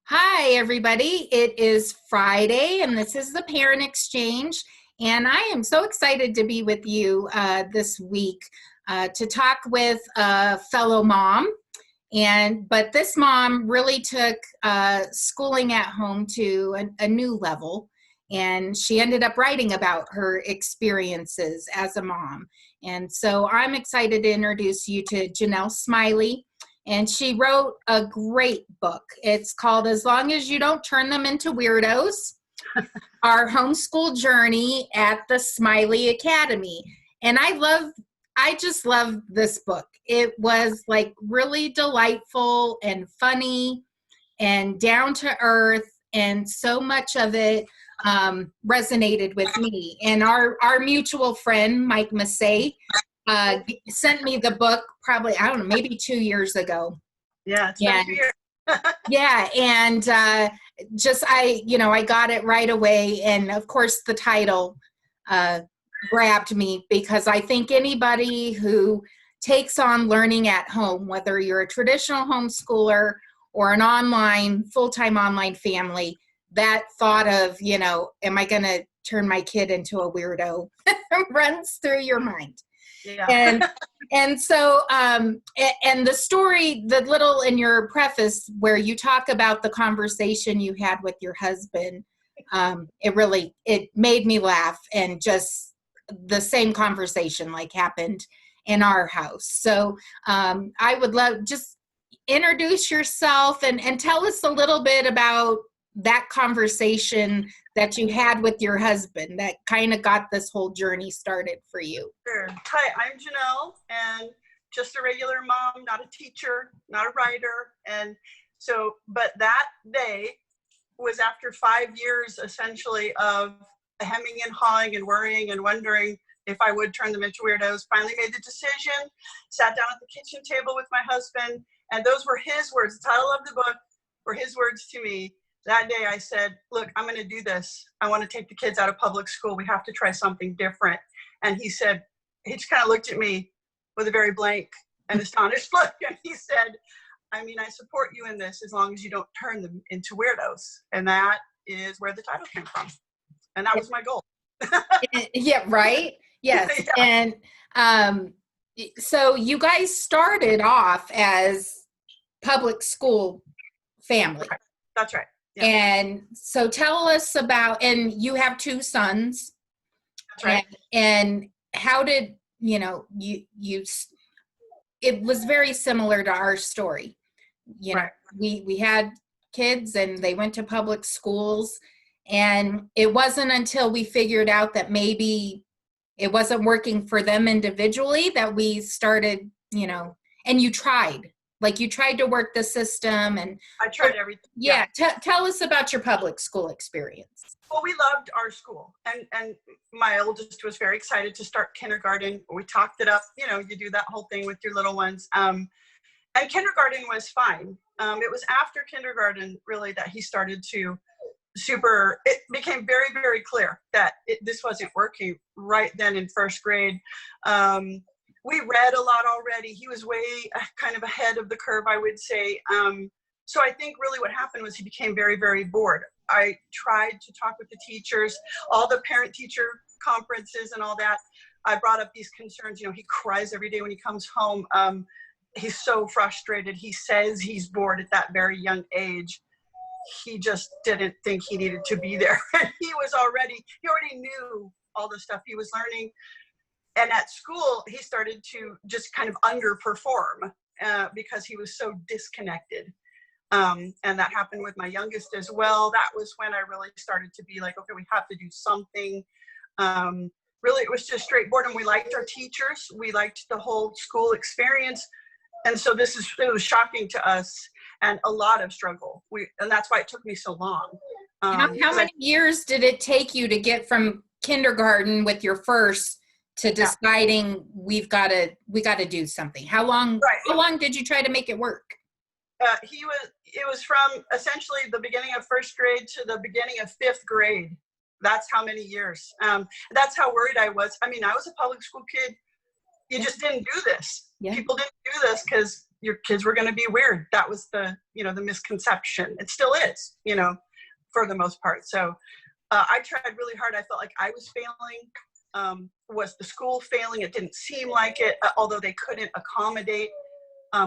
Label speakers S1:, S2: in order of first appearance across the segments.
S1: Hi, everybody. It is Friday, and this is the Parent Exchange. And I am so excited to be with you this week to talk with a fellow mom. But this mom really took schooling at home to a new level. And she ended up writing about her experiences as a mom. And so I'm excited to introduce you to Janell Smiley. And she wrote a great book. It's called As Long as You Don't Turn Them into Weirdos, Our Homeschool Journey at the Smiley Academy. And I just love this book. It was like really delightful and funny and down to earth, and so much of it resonated with me. And our mutual friend, Mike Massey, sent me the book probably, I don't know, maybe 2 years ago.
S2: Yeah, it's been 2 years.
S1: Yeah, and I got it right away. And of course, the title grabbed me because I think anybody who takes on learning at home, whether you're a traditional homeschooler or an online, full-time online family, that thought of, am I going to turn my kid into a weirdo runs through your mind.
S2: Yeah.
S1: And so and the story, the little in your preface where you talk about the conversation you had with your husband, it made me laugh, and just the same conversation like happened in our house. So I would love, just introduce yourself and tell us a little bit about that conversation that you had with your husband that kind of got this whole journey started for you.
S2: Sure. Hi, I'm Janelle, and just a regular mom, not a teacher, not a writer. And so, but that day was after 5 years essentially of hemming and hawing and worrying and wondering if I would turn them into weirdos. Finally made the decision, sat down at the kitchen table with my husband, and those were his words. The title of the book were his words to me. That day I said, look, I'm going to do this. I want to take the kids out of public school. We have to try something different. And he said, he just kind of looked at me with a very blank and astonished look. And he said, I support you in this as long as you don't turn them into weirdos. And that is where the title came from. And that was my goal.
S1: Yeah, right? Yes. Yeah. And so you guys started off as public school family.
S2: That's right.
S1: Yeah. And so tell us about, and you have 2 sons.
S2: That's right.
S1: And how did, it was very similar to our story.
S2: Right.
S1: We had kids and they went to public schools, and it wasn't until we figured out that maybe it wasn't working for them individually that we started, and you tried. Like you tried to work the system, and
S2: I tried everything.
S1: Yeah. Tell us about your public school experience.
S2: Well, we loved our school, and my oldest was very excited to start kindergarten. We talked it up, you do that whole thing with your little ones. And kindergarten was fine. It was after kindergarten really that he started to it became very, very clear that this wasn't working right then in first grade. We read a lot already. He was way kind of ahead of the curve, I would say. So I think really what happened was he became very, very bored. I tried to talk with the teachers, all the parent-teacher conferences and all that. I brought up these concerns. He cries every day when he comes home. He's so frustrated. He says he's bored at that very young age. He just didn't think he needed to be there. he already knew all the stuff he was learning. And at school, he started to just kind of underperform because he was so disconnected. And that happened with my youngest as well. That was when I really started to be like, okay, we have to do something. Really, it was just straight boredom. We liked our teachers. We liked the whole school experience. And so it was shocking to us and a lot of struggle. And that's why it took me so long.
S1: How many years did it take you to get from kindergarten with your first to deciding we got to do something? How long did you try to make it work?
S2: It was from essentially the beginning of first grade to the beginning of 5th grade. That's how many years. That's how worried I was. I was a public school kid. You just didn't do this. Yeah. People didn't do this because your kids were going to be weird. That was the, the misconception. It still is, for the most part. So I tried really hard. I felt like I was failing. Was the school failing? It didn't seem like it, although they couldn't accommodate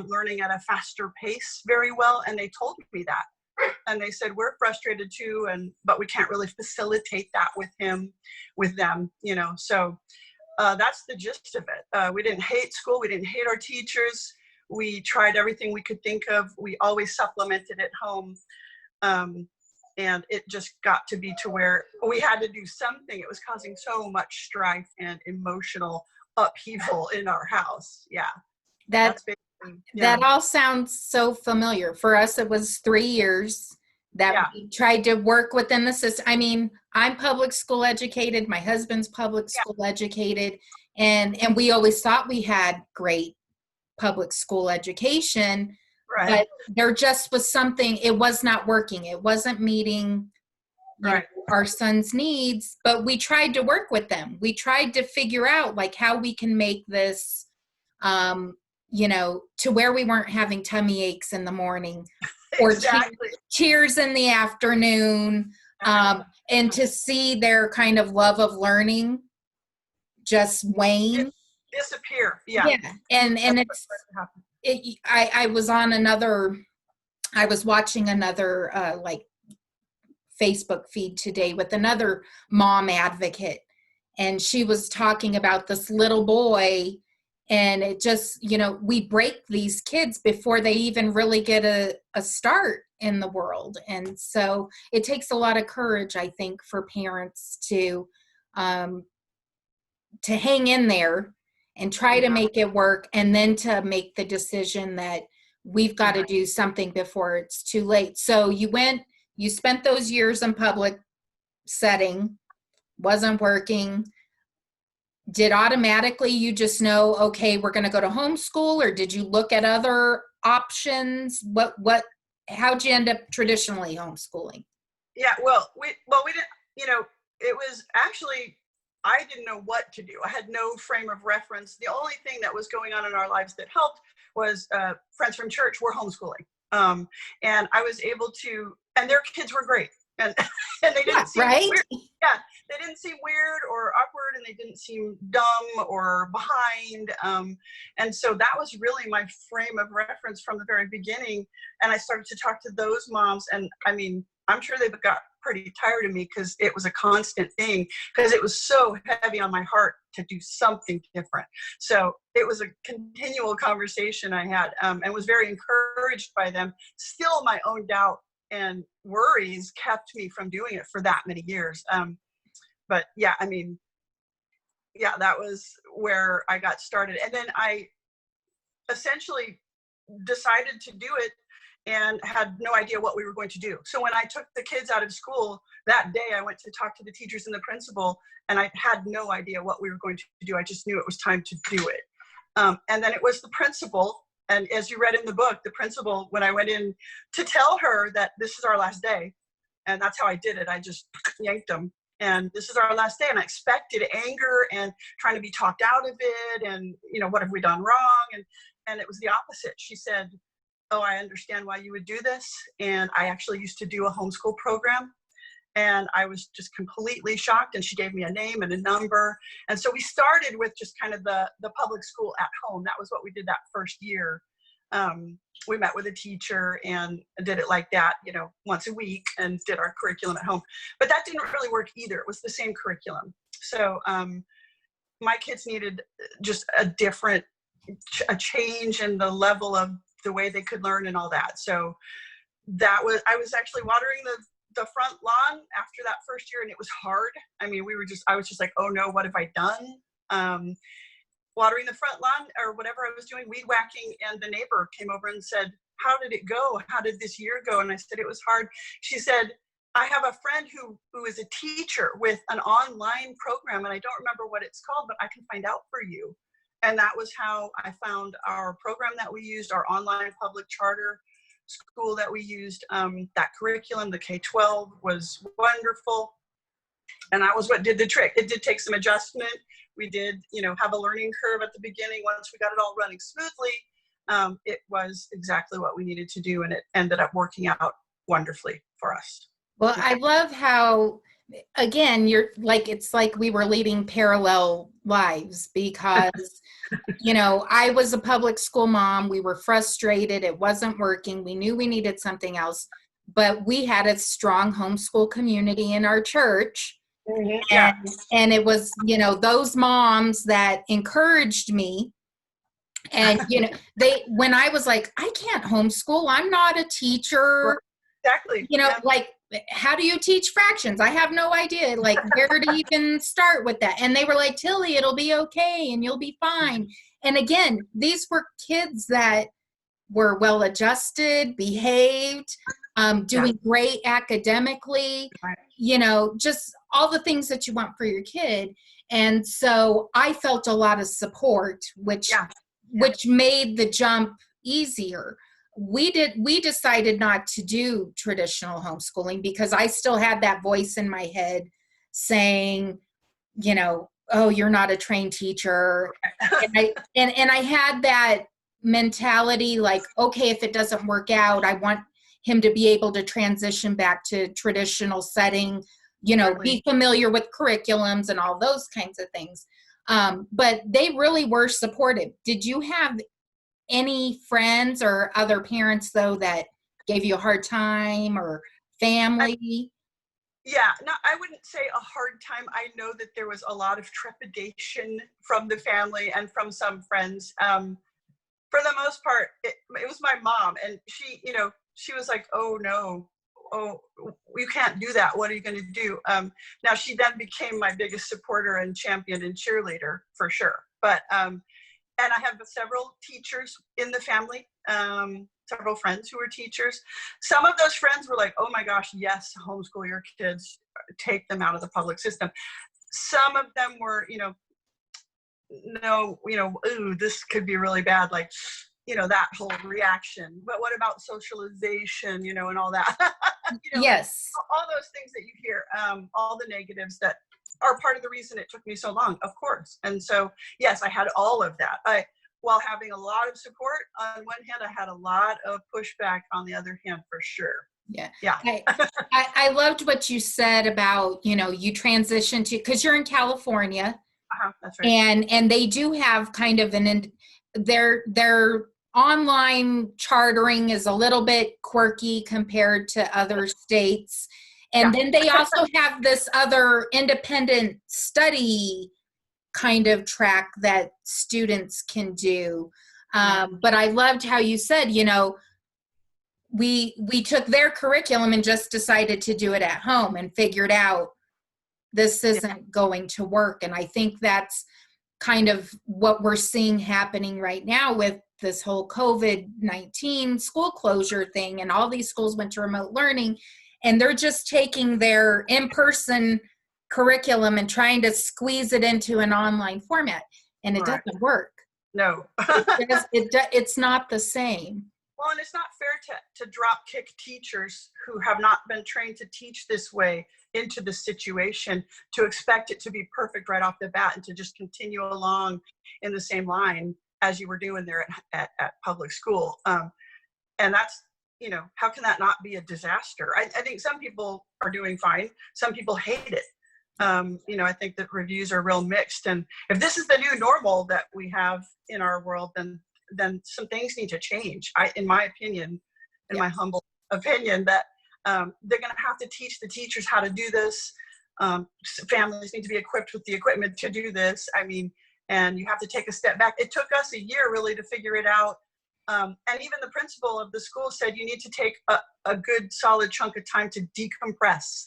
S2: learning at a faster pace very well. And they told me that. And they said, we're frustrated too, but we can't really facilitate that with them, So that's the gist of it. We didn't hate school. We didn't hate our teachers. We tried everything we could think of. We always supplemented at home. And it just got to be to where we had to do something. It was causing so much strife and emotional upheaval in our house. Yeah.
S1: That's basically, yeah. That all sounds so familiar. For us, it was 3 years that we tried to work within the system. I mean, I'm public school educated. My husband's public school educated. And we always thought we had great public school education. Right. But there just was something, it was not working. It wasn't meeting our son's needs, but we tried to work with them. We tried to figure out like how we can make this, to where we weren't having tummy aches in the morning or cheers in the afternoon, and to see their kind of love of learning just wane.
S2: Disappear. Yeah.
S1: Yeah. And I was watching another like Facebook feed today with another mom advocate, and she was talking about this little boy, and it just, we break these kids before they even really get a start in the world. And so it takes a lot of courage, I think, for parents to hang in there and try to make it work, and then to make the decision that we've got to do something before it's too late. So you spent those years in public setting, wasn't working. Did automatically you just know, okay, we're going to go to homeschool, or did you look at other options? How'd you end up traditionally homeschooling?
S2: Yeah, well, we didn't, it was actually, I didn't know what to do. I had no frame of reference. The only thing that was going on in our lives that helped was friends from church were homeschooling. And I was able to, and their kids were great. And they didn't seem weird. Yeah, they didn't seem weird or awkward, and they didn't seem dumb or behind. And so that was really my frame of reference from the very beginning. And I started to talk to those moms, and I mean, I'm sure they got pretty tired of me because it was a constant thing, because it was so heavy on my heart to do something different. So it was a continual conversation I had, and was very encouraged by them. Still, my own doubt and worries kept me from doing it for that many years. But yeah, I mean, yeah, that was where I got started. And then I essentially decided to do it and had no idea what we were going to do. So when I took the kids out of school that day, I went to talk to the teachers and the principal, and I had no idea what we were going to do. I just knew it was time to do it. And then it was the principal. And as you read in the book, the principal, when I went in to tell her that this is our last day, and that's how I did it, I just yanked them. And this is our last day. And I expected anger and trying to be talked out of it. And, what have we done wrong? And it was the opposite. She said, oh, I understand why you would do this. And I actually used to do a homeschool program. And I was just completely shocked. And she gave me a name and a number. And so we started with just kind of the public school at home. That was what we did that first year. We met with a teacher and did it like that, once a week, and did our curriculum at home. But that didn't really work either. It was the same curriculum. So my kids needed just a change in the level of the way they could learn and all that. So I was actually watering the front lawn after that first year, and it was hard. I mean, I was just like, oh no, what have I done? Watering the front lawn or whatever I was doing, weed whacking, and the neighbor came over and said, how did it go? How did this year go? And I said, it was hard. She said, I have a friend who is a teacher with an online program, and I don't remember what it's called, but I can find out for you. And that was how I found our program that we used, our online public charter school that we used. That curriculum, the K-12, was wonderful. And that was what did the trick. It did take some adjustment. We did, have a learning curve at the beginning. Once we got it all running smoothly, it was exactly what we needed to do, and it ended up working out wonderfully for us.
S1: Well, I love how, again, you're like, it's like we were leading parallel lives because, I was a public school mom. We were frustrated. It wasn't working. We knew we needed something else, but we had a strong homeschool community in our church.
S2: Mm-hmm.
S1: And,
S2: Yeah.
S1: and it was, those moms that encouraged me. And, when I was like, I can't homeschool, I'm not a teacher.
S2: Exactly.
S1: Like, how do you teach fractions? I have no idea, like, where to even start with that. And they were like, Tillie, it'll be okay and you'll be fine. And again, these were kids that were well adjusted, behaved, doing great academically, just all the things that you want for your kid. And so I felt a lot of support, which made the jump easier. We decided not to do traditional homeschooling because I still had that voice in my head saying, oh, you're not a trained teacher. And I had that mentality like, okay, if it doesn't work out, I want him to be able to transition back to traditional setting, be familiar with curriculums and all those kinds of things. But they really were supportive. Did you have any friends or other parents, though, that gave you a hard time, or family?
S2: No, I wouldn't say a hard time. I know that there was a lot of trepidation from the family and from some friends. For the most part, it was my mom, and she was like, oh no, oh, you can't do that. What are you going to do? Now she then became my biggest supporter and champion and cheerleader for sure. But, and I have several teachers in the family, several friends who are teachers. Some of those friends were like, oh my gosh, yes, homeschool your kids, take them out of the public system. Some of them were, no, ooh, this could be really bad. Like, that whole reaction. But what about socialization, and all that?
S1: Yes.
S2: All those things that you hear, all the negatives that are part of the reason it took me so long, of course. And so, yes, I had all of that. While having a lot of support on one hand, I had a lot of pushback on the other hand, for sure.
S1: Yeah.
S2: Yeah.
S1: I loved what you said about, you transitioned to, because you're in California.
S2: That's right.
S1: And they do have kind of their online chartering is a little bit quirky compared to other states. And then they also have this other independent study kind of track that students can do. But I loved how you said, we took their curriculum and just decided to do it at home and figured out this isn't going to work. And I think that's kind of what we're seeing happening right now with this whole COVID-19 school closure thing. And all these schools went to remote learning, and they're just taking their in-person curriculum and trying to squeeze it into an online format. And it doesn't work.
S2: No.
S1: It's not the same.
S2: Well, and it's not fair to drop kick teachers who have not been trained to teach this way into the situation, to expect it to be perfect right off the bat and to just continue along in the same line as you were doing there at public school. And that's, how can that not be a disaster? I think some people are doing fine. Some people hate it. I think that reviews are real mixed. And if this is the new normal that we have in our world, then some things need to change. In my opinion, my humble opinion, that they're going to have to teach the teachers how to do this. Families need to be equipped with the equipment to do this. And you have to take a step back. It took us a year really to figure it out. And even the principal of the school said you need to take a good solid chunk of time to decompress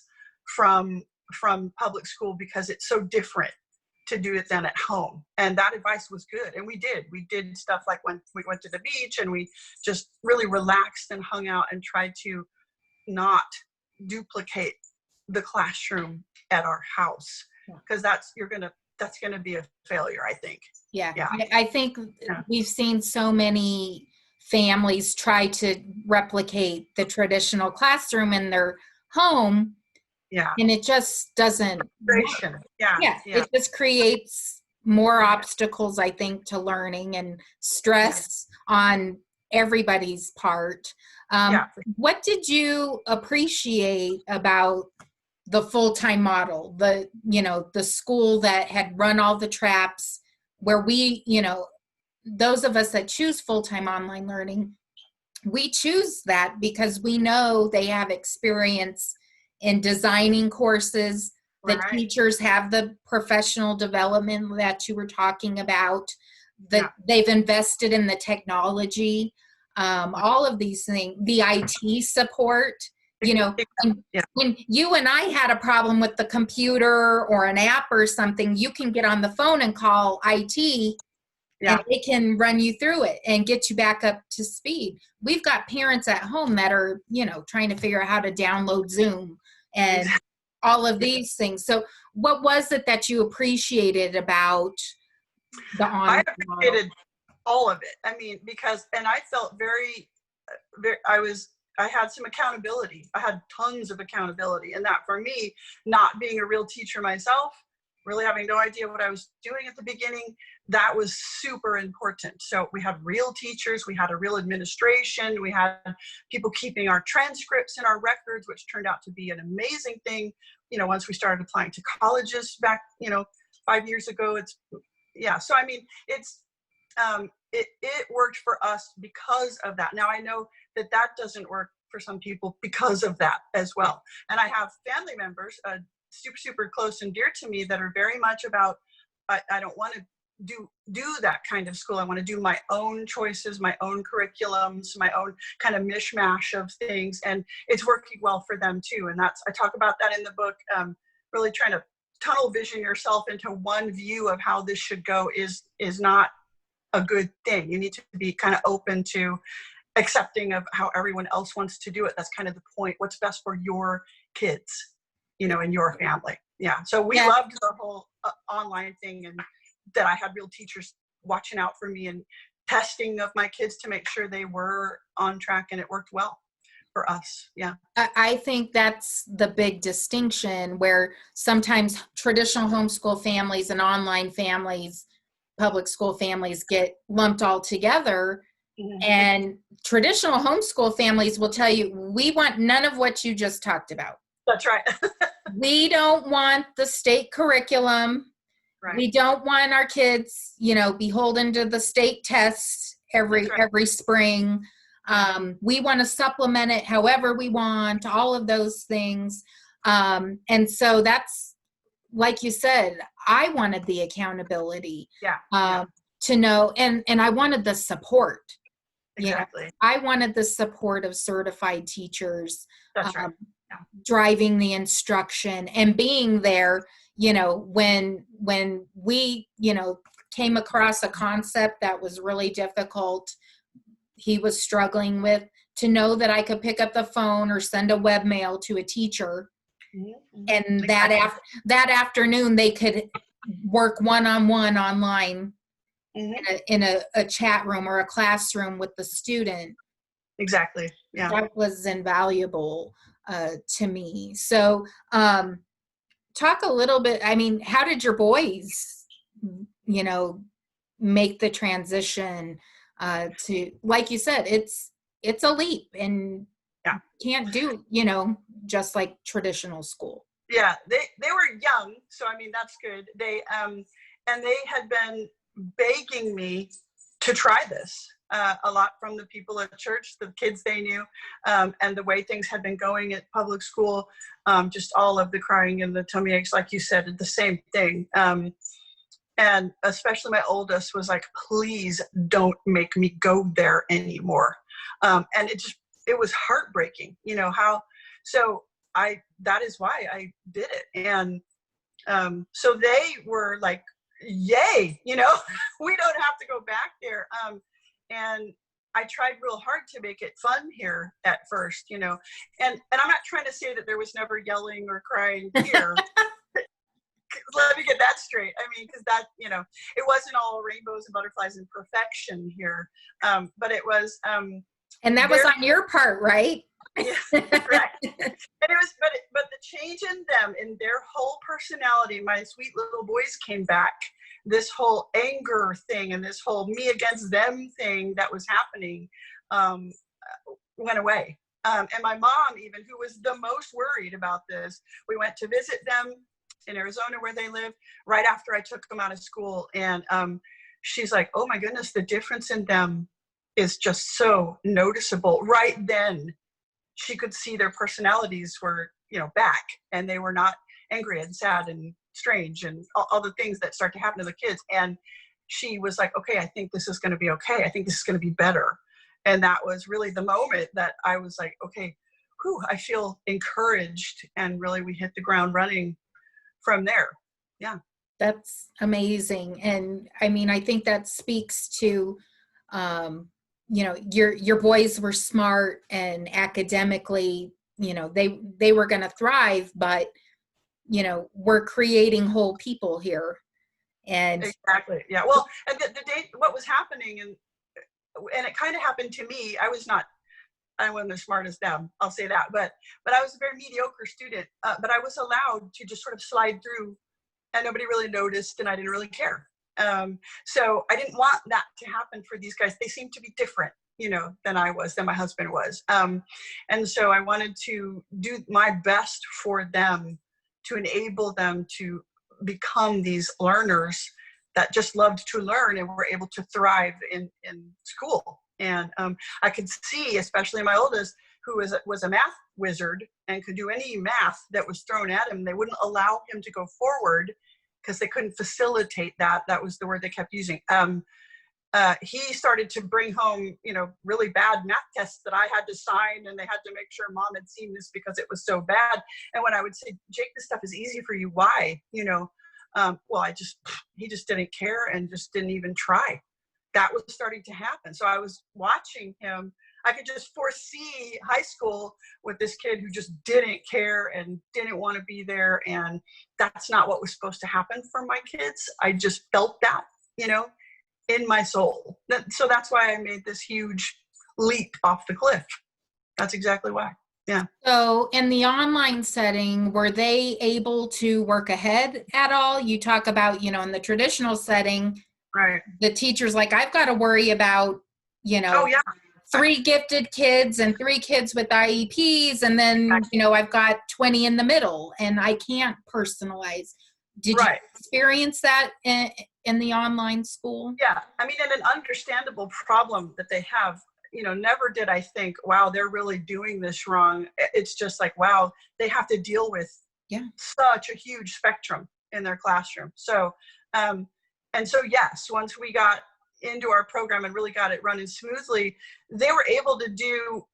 S2: from public school because it's so different to do it then at home. And that advice was good. And we did stuff like when we went to the beach and we just really relaxed and hung out and tried to not duplicate the classroom at our house, because that's going to be a failure, I think.
S1: Yeah. I think we've seen so many families try to replicate the traditional classroom in their home. Yeah. And it just doesn't.
S2: Yeah.
S1: It just creates more obstacles, I think, to learning and stress on everybody's part. What did you appreciate about the full-time model, the school that had run all the traps, where we, those of us that choose full-time online learning, we choose that because we know they have experience in designing courses. The teachers have the professional development that you were talking about, that they've invested in the technology, all of these things, the IT support. When you and I had a problem with the computer or an app or something, you can get on the phone and call IT, and they can run you through it and get you back up to speed. We've got parents at home that are, trying to figure out how to download Zoom and all of these things. So what was it that you appreciated about the online
S2: I appreciated all of it. I mean, and I felt I had some accountability. I had tons of accountability. And that, for me, not being a real teacher myself, really having no idea what I was doing at the beginning, that was super important. So we had real teachers, we had a real administration, we had people keeping our transcripts and our records, which turned out to be an amazing thing. Once we started applying to colleges back, 5 years ago, so I mean, it worked for us because of that. Now I know that doesn't work for some people because of that as well. And I have family members, super, super close and dear to me, that are very much about, I don't want to do that kind of school. I want to do my own choices, my own curriculums, my own kind of mishmash of things. And it's working well for them too. And I talk about that in the book, really trying to tunnel vision yourself into one view of how this should go is not a good thing. You need to be kind of open to accepting of how everyone else wants to do it. That's kind of the point. What's best for your kids, and your family. Yeah. So we loved the whole online thing, and that I had real teachers watching out for me and testing of my kids to make sure they were on track, and it worked well for us. Yeah.
S1: I think that's the big distinction, where sometimes traditional homeschool families and online families, public school families, get lumped all together. And traditional homeschool families will tell you, we want none of what you just talked about.
S2: That's right.
S1: We don't want the state curriculum.
S2: Right.
S1: We don't want our kids, beholden to the state tests every spring. We want to supplement it however we want, all of those things. And so that's, like you said, I wanted the accountability to know, and I wanted the support.
S2: Exactly.
S1: I wanted the support of certified teachers.
S2: That's right.
S1: Driving the instruction and being there, when we, came across a concept that was really difficult, he was struggling with, to know that I could pick up the phone or send a webmail to a teacher. And that afternoon they could work one-on-one online in a chat room or a classroom with the student.
S2: Exactly. Yeah.
S1: That was invaluable to me. So talk a little bit, how did your boys, make the transition to, like you said, it's a leap, and can't do, just like traditional school.
S2: Yeah, they were young, so that's good. They and they had been begging me to try this a lot, from the people at church, the kids they knew, and the way things had been going at public school, just all of the crying and the tummy aches, like you said, the same thing. And especially my oldest was like, please don't make me go there anymore. And it was heartbreaking, that is why I did it. And so they were like, yay, we don't have to go back there. And I tried real hard to make it fun here at first, and I'm not trying to say that there was never yelling or crying here. Let me get that straight. Because that, it wasn't all rainbows and butterflies and perfection here. But it was.
S1: And that was on your part, right?
S2: Yeah, correct. And it was, but the change in them, in their whole personality, my sweet little boys came back this whole anger thing and this whole me against them thing that was happening went away. And my mom, even, who was the most worried about this, we went to visit them in Arizona where they live right after I took them out of school. And she's like, oh my goodness, the difference in them is just so noticeable. Right then, she could see their personalities were, back, and they were not angry and sad and strange and all the things that start to happen to the kids. And she was like, okay, I think this is going to be okay. I think this is going to be better. And that was really the moment that I was like, okay, whew, I feel encouraged. And really, we hit the ground running from there. Yeah.
S1: That's amazing. And I mean, I think that speaks to, your boys were smart, and academically, they were going to thrive, but, we're creating whole people here. And
S2: exactly. Yeah. Well, and the day, what was happening, and it kind of happened to me. I wasn't as smart as them, I'll say that, but I was a very mediocre student, but I was allowed to just sort of slide through, and nobody really noticed, and I didn't really care. So I didn't want that to happen for these guys. They seemed to be different, than my husband was. And so I wanted to do my best for them, to enable them to become these learners that just loved to learn and were able to thrive in school. And I could see, especially my oldest, who was a math wizard and could do any math that was thrown at him. They wouldn't allow him to go forward because they couldn't facilitate that. That was the word they kept using. He started to bring home, really bad math tests that I had to sign, and they had to make sure mom had seen this because it was so bad. And when I would say, Jake, this stuff is easy for you, why? He just didn't care and just didn't even try. That was starting to happen. So I was watching him. I could just foresee high school with this kid who just didn't care and didn't want to be there. And that's not what was supposed to happen for my kids. I just felt that, in my soul. So that's why I made this huge leap off the cliff. That's exactly why. Yeah.
S1: So in the online setting, were they able to work ahead at all? You talk about, in the traditional setting,
S2: right,
S1: the teacher's like, I've got to worry about,
S2: oh, yeah,
S1: 3 gifted kids and 3 kids with IEPs. And then, I've got 20 in the middle, and I can't personalize. Did you experience that in the online school?
S2: Yeah. I mean, and an understandable problem that they have. Never did I think, wow, they're really doing this wrong. It's just like, wow, they have to deal with such a huge spectrum in their classroom. So, yes, once we got into our program and really got it running smoothly, they were able to do,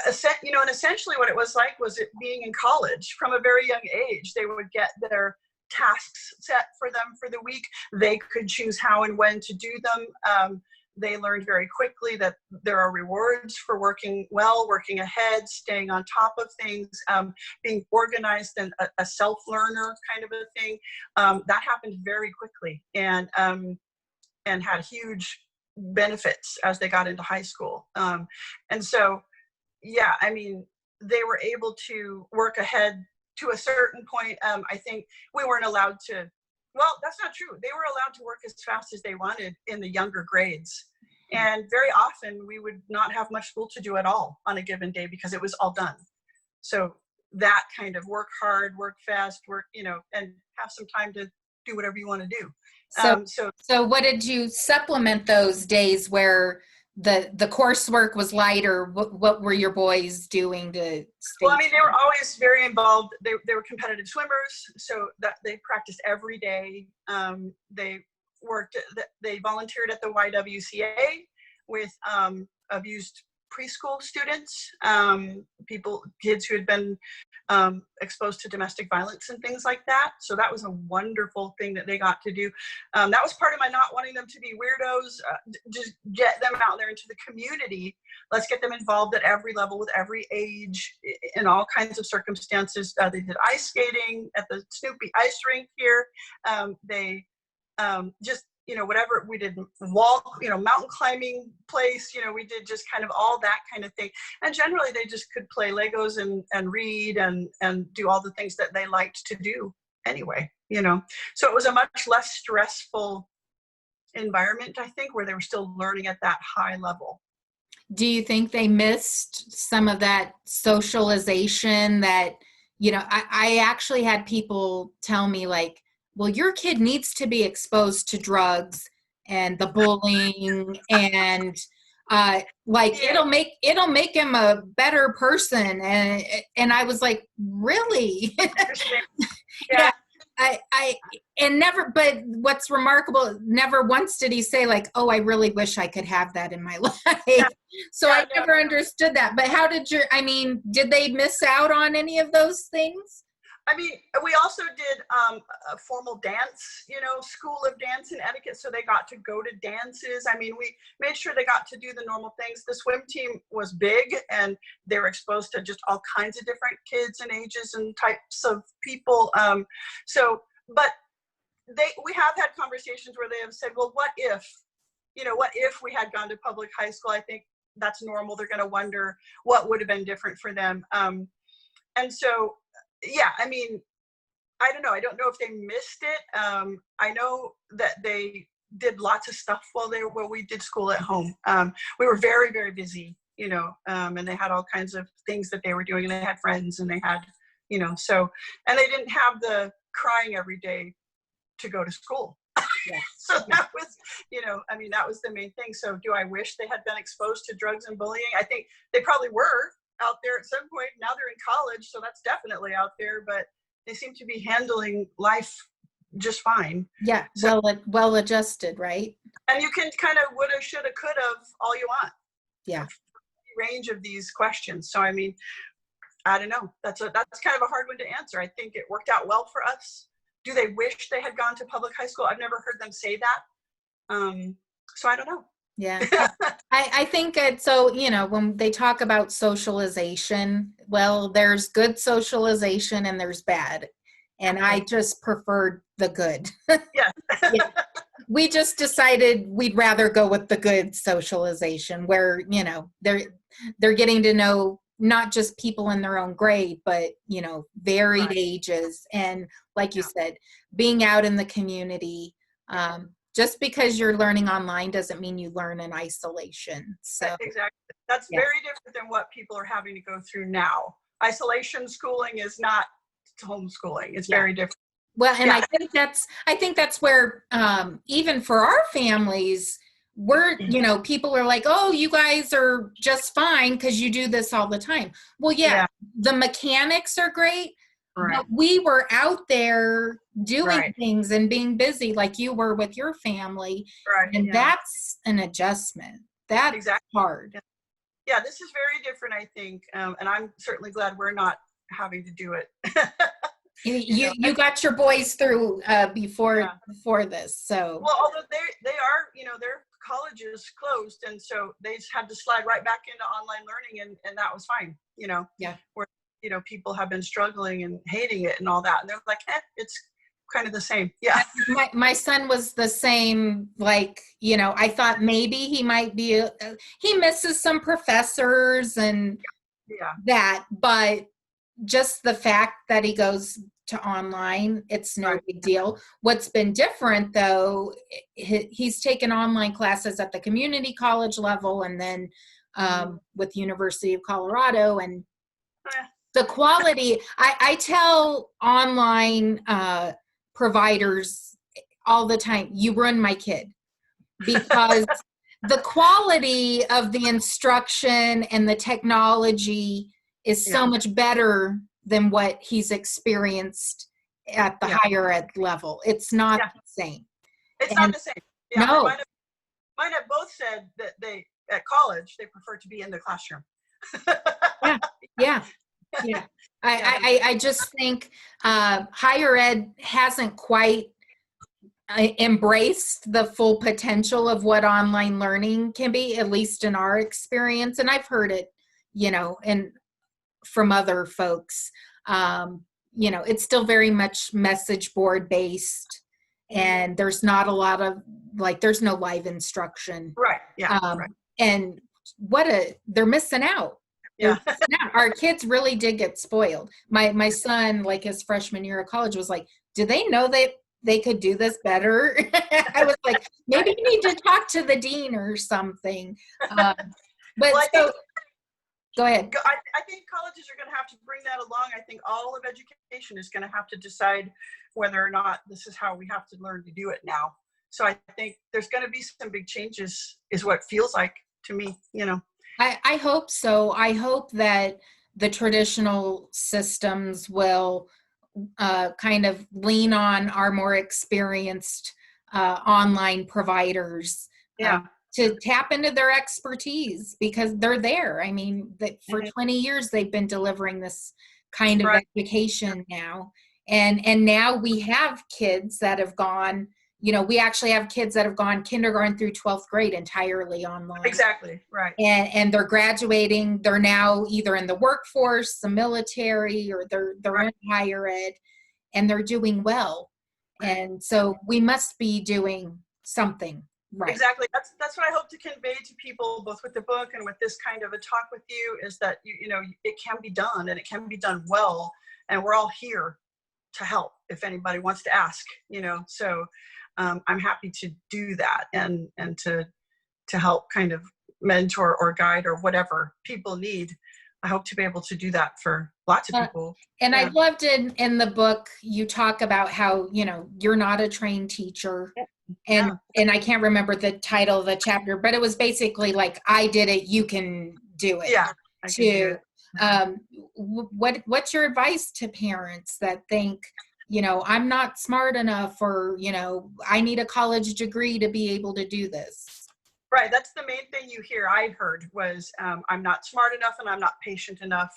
S2: and essentially what it was like was it being in college from a very young age. They would get their tasks set for them for the week. They could choose how and when to do them. They learned very quickly that there are rewards for working well, working ahead, staying on top of things, being organized, and a self-learner kind of a thing. That happened very quickly and had huge benefits as they got into high school. And so, yeah, I mean, they were able to work ahead to a certain point. I think we weren't allowed to. Well, that's not true. They were allowed to work as fast as they wanted in the younger grades. And very often we would not have much school to do at all on a given day because it was all done. So that kind of work hard, work fast, and have some time to do whatever you want to do.
S1: So what did you supplement those days where the coursework was lighter? What were your boys doing to stay?
S2: Well, I mean, they were always very involved. They were competitive swimmers, so that they practiced every day. They volunteered at the YWCA with abused preschool students, kids who had been exposed to domestic violence and things like that. So that was a wonderful thing that they got to do. That was part of my not wanting them to be weirdos. Just get them out there into the community. Let's get them involved at every level with every age in all kinds of circumstances. They did ice skating at the Snoopy ice rink here. They just, whatever we did, mountain climbing place, we did just kind of all that kind of thing. And generally they just could play Legos and read and do all the things that they liked to do anyway, So it was a much less stressful environment, I think, where they were still learning at that high level.
S1: Do you think they missed some of that socialization that, I actually had people tell me like, well, your kid needs to be exposed to drugs and the bullying and like
S2: Yeah.
S1: it'll make him a better person. And I was like, really? Yeah.
S2: Yeah.
S1: I and never, but what's remarkable, never once did he say like, oh, I really wish I could have that in my life. So
S2: Yeah,
S1: I never understood that. But how did did they miss out on any of those things?
S2: I mean, we also did a formal dance, school of dance and etiquette. So they got to go to dances. I mean, we made sure they got to do the normal things. The swim team was big, and they were exposed to just all kinds of different kids and ages and types of people. But we have had conversations where they have said, well, what if we had gone to public high school? I think that's normal. They're going to wonder what would have been different for them. And so, yeah, I mean, I don't know. I don't know if they missed it. I know that they did lots of stuff while we did school at home. We were very, very busy, and they had all kinds of things that they were doing, and they had friends, and they had, and they didn't have the crying every day to go to school. Yeah. So that was, that was the main thing. So do I wish they had been exposed to drugs and bullying? I think they probably were out there at some point. Now they're in college, so that's definitely out there, but they seem to be handling life just fine.
S1: Yeah, so, well adjusted, right?
S2: And you can kind of woulda, shoulda, coulda all you want.
S1: Yeah.
S2: Range of these questions. So I mean, I don't know. That's kind of a hard one to answer. I think it worked out well for us. Do they wish they had gone to public high school? I've never heard them say that. So I don't know.
S1: Yeah. I think so, when they talk about socialization, well, there's good socialization and there's bad. And I just preferred the good.
S2: Yeah.
S1: Yeah. We just decided we'd rather go with the good socialization where, they're getting to know not just people in their own grade, but, varied ages. And like you said, being out in the community, just because you're learning online doesn't mean you learn in isolation. So
S2: exactly. That's very different than what people are having to go through now. Isolation schooling is not homeschooling. It's very different.
S1: Well, and I think that's where even for our families, we're, people are like, oh, you guys are just fine because you do this all the time. Well, the mechanics are great. Right. But we were out there doing things and being busy like you were with your family. Right. And that's an adjustment. That's hard.
S2: Yeah, this is very different, I think. And I'm certainly glad we're not having to do it.
S1: You got your boys through before this. So
S2: well, although they are, their college is closed, and so they just had to slide right back into online learning, and that was fine. Where people have been struggling and hating it and all that, and they're like, it's kind of the same. Yeah.
S1: My son was the same. Like, I thought maybe he might be he misses some professors and that, but just the fact that he goes to online, it's no big deal. What's been different though, he's taken online classes at the community college level and then with University of Colorado, and the quality, I tell online providers all the time, you ruin my kid, because the quality of the instruction and the technology is so much better than what he's experienced at the higher ed level. It's not the same.
S2: It's not the same. Yeah,
S1: no.
S2: Mine have both said that at college, they prefer to be in the classroom.
S1: Yeah. I just think higher ed hasn't quite embraced the full potential of what online learning can be, at least in our experience. And I've heard it, and from other folks, it's still very much message board based, and there's not a lot of there's no live instruction.
S2: Right. Yeah.
S1: And they're missing out. Yeah. Our kids really did get spoiled. My son, his freshman year of college, was like, do they know that they could do this better. I was like, maybe you need to talk to the dean or something. But
S2: well,
S1: so, go ahead.
S2: I think colleges are going to have to bring that along. I think all of education is going to have to decide whether or not this is how we have to learn to do it now. So I think there's going to be some big changes, is what it feels like to me, you know.
S1: I hope so. I hope that the traditional systems will kind of lean on our more experienced online providers
S2: Yeah.
S1: to tap into their expertise, because they're there. I mean, that for 20 years they've been delivering this kind of education now. And now we have kids that have gone, we actually have kids that have gone kindergarten through 12th grade entirely online.
S2: Exactly, right.
S1: And they're graduating. They're now either in the workforce, the military, or they're in higher ed, and they're doing well. And so we must be doing something right.
S2: Exactly. That's what I hope to convey to people, both with the book and with this kind of a talk with you, is that you know it can be done, and it can be done well, and we're all here to help if anybody wants to ask. So I'm happy to do that and to help kind of mentor or guide or whatever people need. I hope to be able to do that for lots of people.
S1: And I loved in the book, you talk about how, you're not a trained teacher. And I can't remember the title of the chapter, but it was basically like, I did it, you can do it.
S2: Yeah.
S1: Too. What's your advice to parents that think, I'm not smart enough, or, I need a college degree to be able to do this?
S2: Right. That's the main thing you hear. I heard was, I'm not smart enough and I'm not patient enough,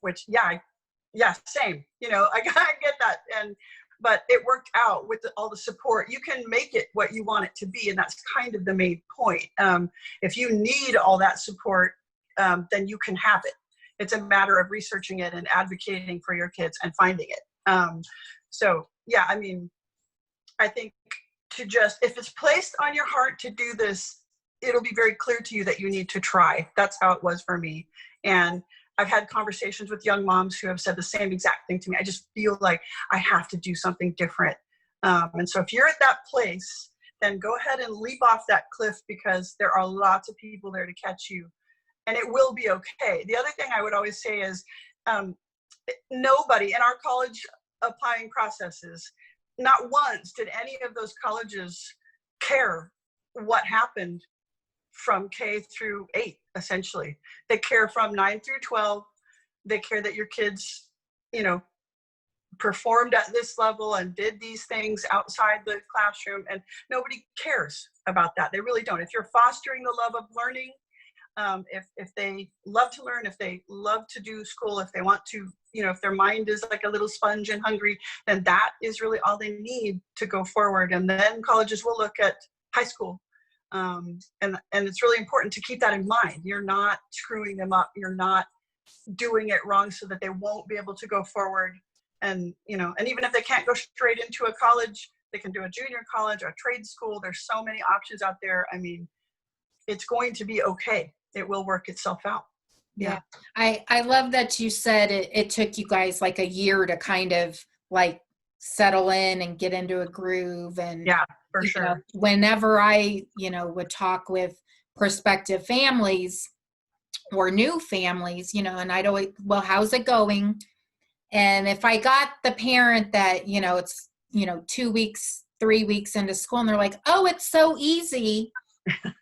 S2: which, same, I get that. But it worked out with all the support. You can make it what you want it to be. And that's kind of the main point. If you need all that support, then you can have it. It's a matter of researching it and advocating for your kids and finding it. I think if it's placed on your heart to do this, it'll be very clear to you that you need to try. That's how it was for me. And I've had conversations with young moms who have said the same exact thing to me. I just feel like I have to do something different. And so if you're at that place, then go ahead and leap off that cliff, because there are lots of people there to catch you, and it will be okay. The other thing I would always say is nobody in our college applying processes, not once did any of those colleges care what happened from K through 8, essentially. They care from 9 through 12. They care that your kids, performed at this level and did these things outside the classroom, and nobody cares about that. They really don't. If you're fostering the love of learning, if they love to learn, if they love to do school, if they want to, if their mind is like a little sponge and hungry, then that is really all they need to go forward. And then colleges will look at high school. And it's really important to keep that in mind. You're not screwing them up. You're not doing it wrong so that they won't be able to go forward. And, and even if they can't go straight into a college, they can do a junior college or a trade school. There's so many options out there. I mean, it's going to be okay. It will work itself out.
S1: Yeah. I love that you said it took you guys like a year to kind of like settle in and get into a groove. And
S2: for sure.
S1: Whenever I, would talk with prospective families or new families, and I'd always, well, how's it going? And if I got the parent that, it's, 2 weeks, 3 weeks into school, and they're like, oh, it's so easy.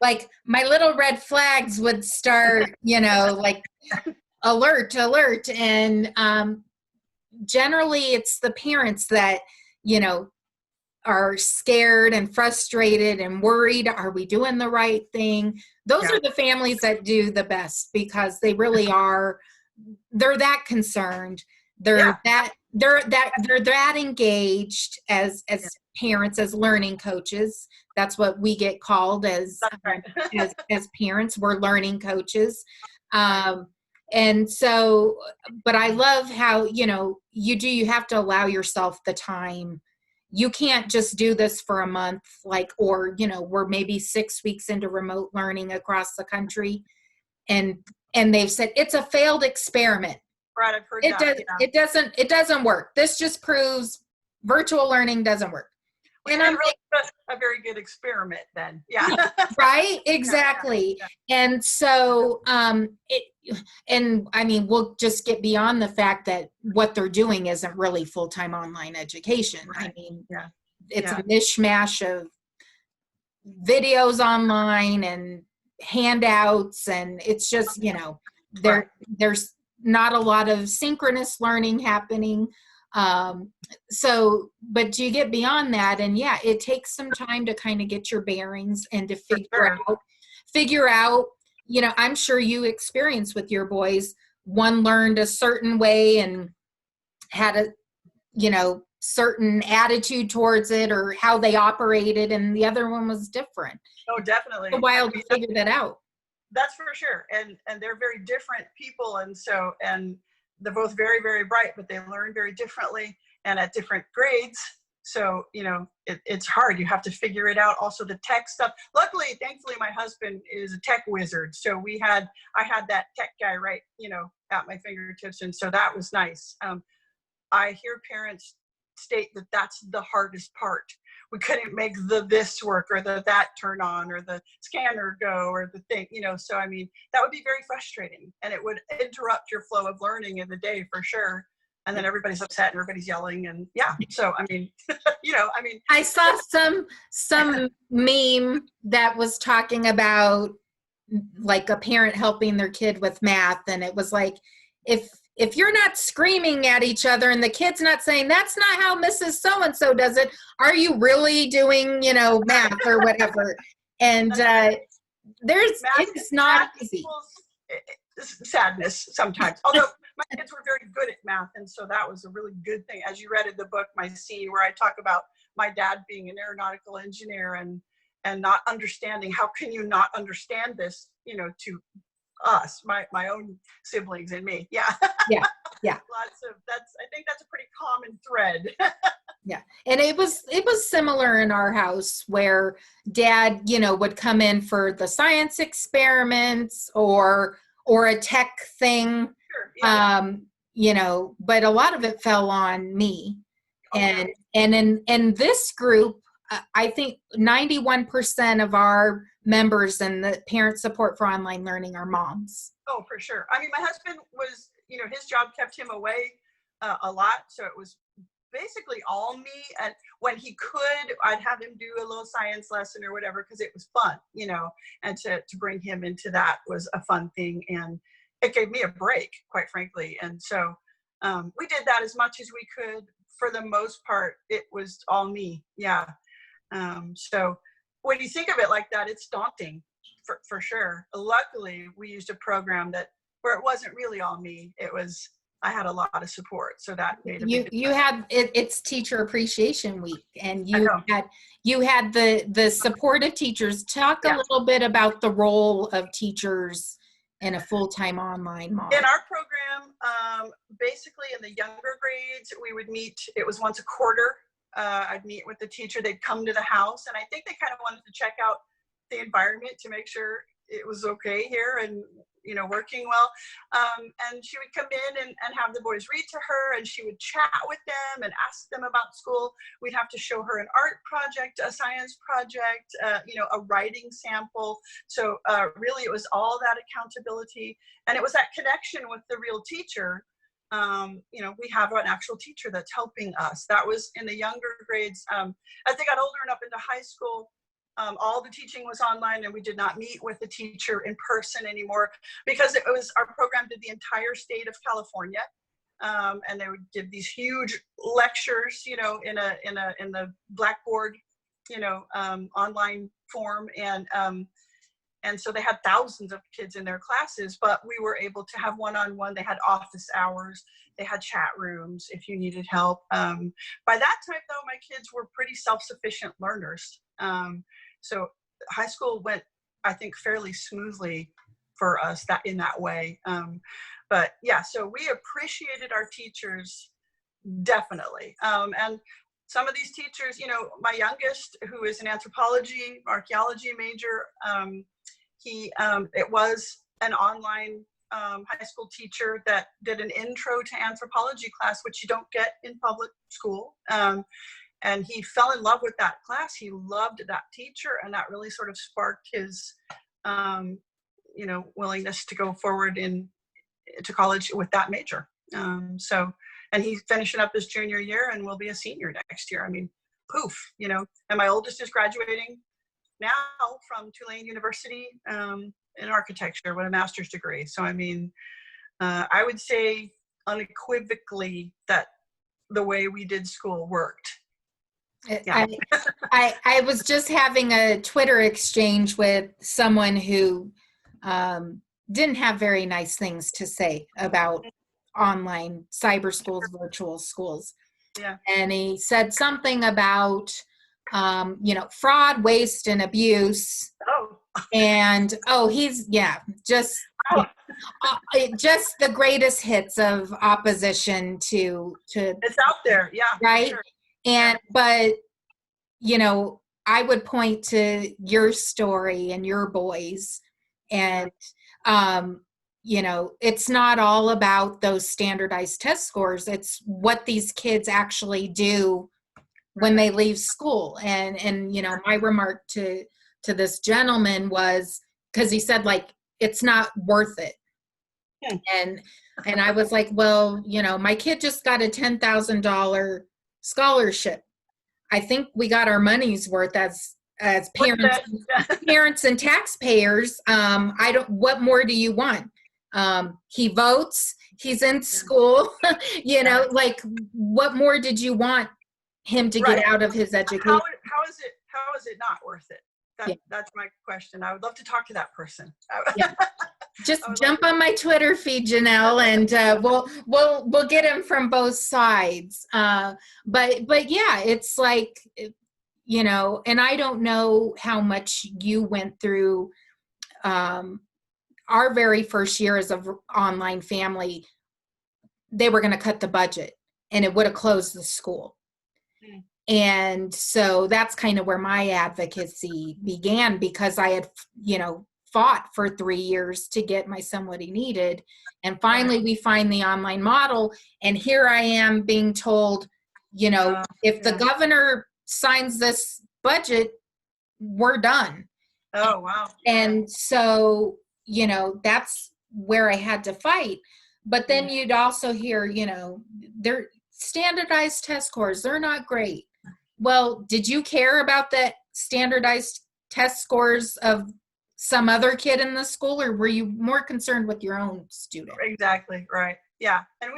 S1: Like my little red flags would start, like alert. And generally it's the parents that, are scared and frustrated and worried. Are we doing the right thing? Those are the families that do the best, because they really are. They're that concerned. They're that engaged as parents, as learning coaches. That's what we get called as parents. We're learning coaches. And so, but I love how, you have to allow yourself the time. You can't just do this for a month, or we're maybe 6 weeks into remote learning across the country. And they've said it's a failed experiment.
S2: Right, I've heard that.
S1: It doesn't work. This just proves virtual learning doesn't work.
S2: We
S1: And
S2: didn't really do a very good experiment then. Yeah.
S1: right, exactly. And so and I mean, we'll just get beyond the fact that what they're doing isn't really full-time online education.
S2: Right.
S1: I mean,
S2: Yeah.
S1: it's a mishmash of videos online and handouts, and it's just, you know, there's not a lot of synchronous learning happening. So, but you get beyond that, and yeah, it takes some time to kind of get your bearings and to figure out, you know, I'm sure you experience with your boys, one learned a certain way and had a, you know, certain attitude towards it or how they operated, and the other one was different.
S2: Oh, definitely.
S1: It's a while to figure that out.
S2: That's for sure. And they're very different people. And so, and they're both very, very bright, but they learn very differently and at different grades. So, you know, it's hard. You have to figure it out. Also the tech stuff. Luckily, thankfully, my husband is a tech wizard. So I had that tech guy right, you know, at my fingertips. And so that was nice. I hear parents state that that's the hardest part. We couldn't make this work or that turn on or the scanner go or the thing, you know. So I mean, that would be very frustrating, and it would interrupt your flow of learning in the day for sure. And then everybody's upset and everybody's yelling, and yeah. So I mean, you know, I mean,
S1: I saw some meme that was talking about like a parent helping their kid with math, and it was like, if you're not screaming at each other and the kid's not saying, that's not how Mrs. So-and-so does it, are you really doing, you know, math or whatever? And it's not easy.
S2: Sadness sometimes. Although my kids were very good at math, and so that was a really good thing. As you read in the book, my scene where I talk about my dad being an aeronautical engineer and not understanding, how can you not understand this, you know, to us, my own siblings and me. Yeah.
S1: Yeah.
S2: I think that's a pretty common thread.
S1: Yeah. And it was similar in our house where dad, you know, would come in for the science experiments or a tech thing.
S2: Sure, yeah.
S1: You know, but a lot of it fell on me. And in this group, I think 91% of our members and the parent support for online learning are moms.
S2: Oh, for sure. I mean, my husband was, you know, his job kept him away a lot. So it was basically all me. And when he could, I'd have him do a little science lesson or whatever, because it was fun, you know, and to bring him into that was a fun thing. And it gave me a break, quite frankly. And so we did that as much as we could. For the most part, it was all me. Yeah. So when you think of it like that, it's daunting for sure. Luckily, we used a program where it wasn't really all me. I had a lot of support. So that made
S1: you had it's Teacher Appreciation Week, and you had the supportive teachers. Talk a little bit about the role of teachers in a full-time online model.
S2: In our program, basically in the younger grades, we would meet, it was once a quarter. I'd meet with the teacher, they'd come to the house, and I think they kind of wanted to check out the environment to make sure it was okay here and, you know, working well. And she would come in and have the boys read to her, and she would chat with them and ask them about school. We'd have to show her an art project, a science project, you know, a writing sample. So really it was all that accountability, and it was that connection with the real teacher. You know, we have an actual teacher that's helping us. That was in the younger grades. As they got older and up into high school, all the teaching was online, and we did not meet with the teacher in person anymore, because it was, our program did the entire state of California. And they would give these huge lectures, you know, in the Blackboard, you know, online form. And so they had thousands of kids in their classes, but we were able to have one-on-one. They had office hours. They had chat rooms if you needed help. By that time, though, my kids were pretty self-sufficient learners. So high school went, I think, fairly smoothly for us in that way. But yeah, so we appreciated our teachers, definitely. And some of these teachers, you know, my youngest, who is an archaeology major, it was an online high school teacher that did an intro to anthropology class, which you don't get in public school. And he fell in love with that class. He loved that teacher, and that really sort of sparked his, willingness to go forward to college with that major. And he's finishing up his junior year and will be a senior next year. I mean, poof, and my oldest is graduating now from Tulane University in architecture with a master's degree. So, I mean, I would say unequivocally that the way we did school worked. Yeah.
S1: I was just having a Twitter exchange with someone who didn't have very nice things to say about online cyber schools, virtual schools.
S2: Yeah.
S1: And he said something about, fraud, waste, and abuse.
S2: Oh.
S1: And, he's, just the greatest hits of opposition to
S2: it's out there. Yeah.
S1: Right.
S2: Sure.
S1: And, but, I would point to your story and your boys, and, it's not all about those standardized test scores. It's what these kids actually do when they leave school. And my remark to this gentleman was, because he said, like, it's not worth it. And I was like, well, my kid just got a $10,000 scholarship. I think we got our money's worth as parents and taxpayers. What more do you want? He votes, he's in school, like, what more did you want him to get out of his education?
S2: How is it not worth it? That's my question. I would love to talk to that person.
S1: Just jump on my Twitter feed, Janell, and we'll get him from both sides. But yeah, it's like, and I don't know how much you went through. Our very first year as an online family, they were going to cut the budget, and it would have closed the school. And so that's kind of where my advocacy began, because I had, fought for 3 years to get my son what he needed. And finally we find the online model. And here I am being told, if the governor signs this budget, we're done.
S2: Oh, wow.
S1: And so, that's where I had to fight. But then you'd also hear, they're standardized test scores. They're not great. Well, did you care about the standardized test scores of some other kid in the school, or were you more concerned with your own student?
S2: Exactly. Right. Yeah. And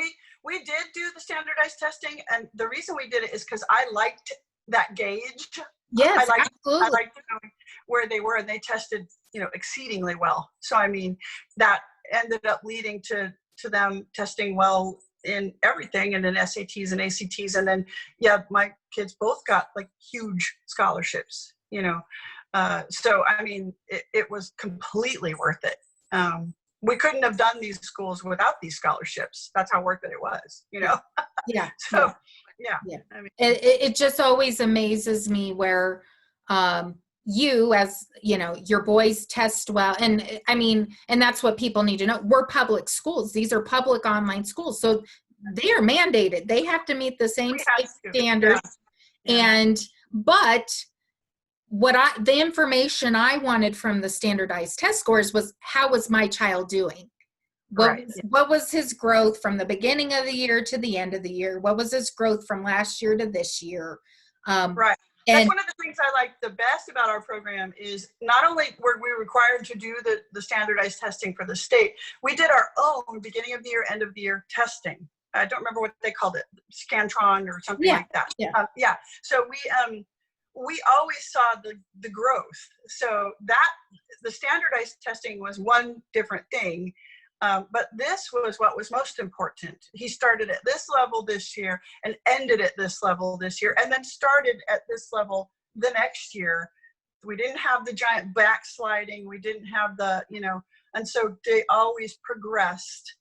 S2: we did do the standardized testing. And the reason we did it is because I liked that gauge.
S1: Yes, absolutely.
S2: I liked knowing where they were, and they tested, exceedingly well. So, I mean, that ended up leading to them testing well in everything, and in SATs and ACTs. And then, my kids both got like huge scholarships, so, I mean, it was completely worth it. We couldn't have done these schools without these scholarships. That's how worth it was,
S1: Yeah.
S2: So, yeah.
S1: I mean, it just always amazes me where, you, as your boys test well, and I mean, and that's what people need to know. We're public schools. These are public online schools, so they are mandated. They have to meet the same standards. Yeah. But the information I wanted from the standardized test scores was, how was my child doing? What was his growth from the beginning of the year to the end of the year? What was his growth from last year to this year?
S2: Right. That's one of the things I like the best about our program is not only were we required to do the standardized testing for the state, we did our own beginning of the year, end of the year testing. I don't remember what they called it, Scantron or something like that. Yeah. So we always saw the growth. So that the standardized testing was one different thing. But this was what was most important. He started at this level this year and ended at this level this year, and then started at this level the next year. We didn't have the giant backsliding. We didn't have and so they always progressed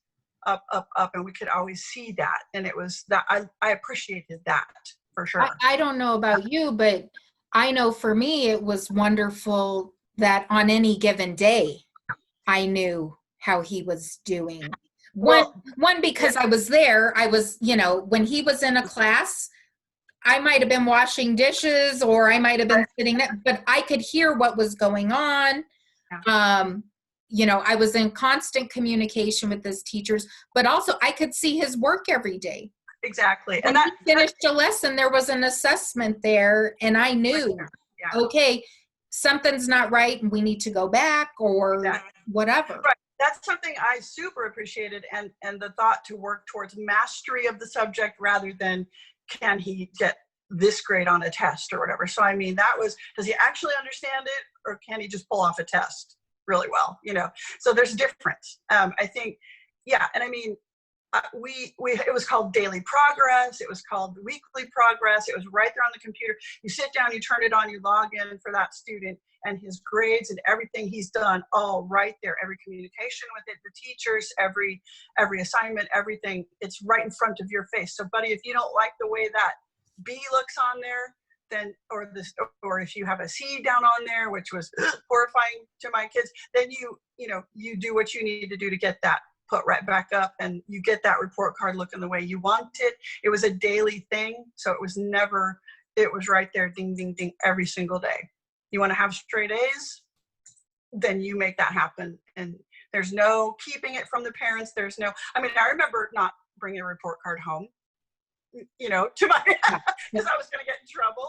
S2: up, and we could always see that. And it was that I appreciated that for sure.
S1: I don't know about you, but I know for me, it was wonderful that on any given day, I knew how he was doing.
S2: Well,
S1: One because I was there. I was, when he was in a class, I might have been washing dishes or I might have been sitting there, but I could hear what was going on. I was in constant communication with his teachers, but also I could see his work every day.
S2: exactly.
S1: When he finished a lesson, there was an assessment there, and I knew, okay, something's not right, and we need to go back or whatever.
S2: Right. That's something I super appreciated, and the thought to work towards mastery of the subject rather than can he get this grade on a test or whatever. So I mean, that was, does he actually understand it, or can he just pull off a test really well? So there's a difference. I think, and I mean, it was called daily progress. It was called weekly progress. It was right there on the computer. You sit down, you turn it on, you log in for that student and his grades and everything he's done, all right there. Every communication with it, the teachers, every assignment, everything. It's right in front of your face. So, buddy, if you don't like the way that B looks on there, then or if you have a C down on there, which was horrifying to my kids, then you do what you need to do to get that put right back up, and you get that report card looking the way you want it. It was a daily thing, so it was right there, ding, ding, ding, every single day. You want to have straight A's, then you make that happen. And there's no keeping it from the parents. I remember not bringing a report card home, to my, because I was going to get in trouble.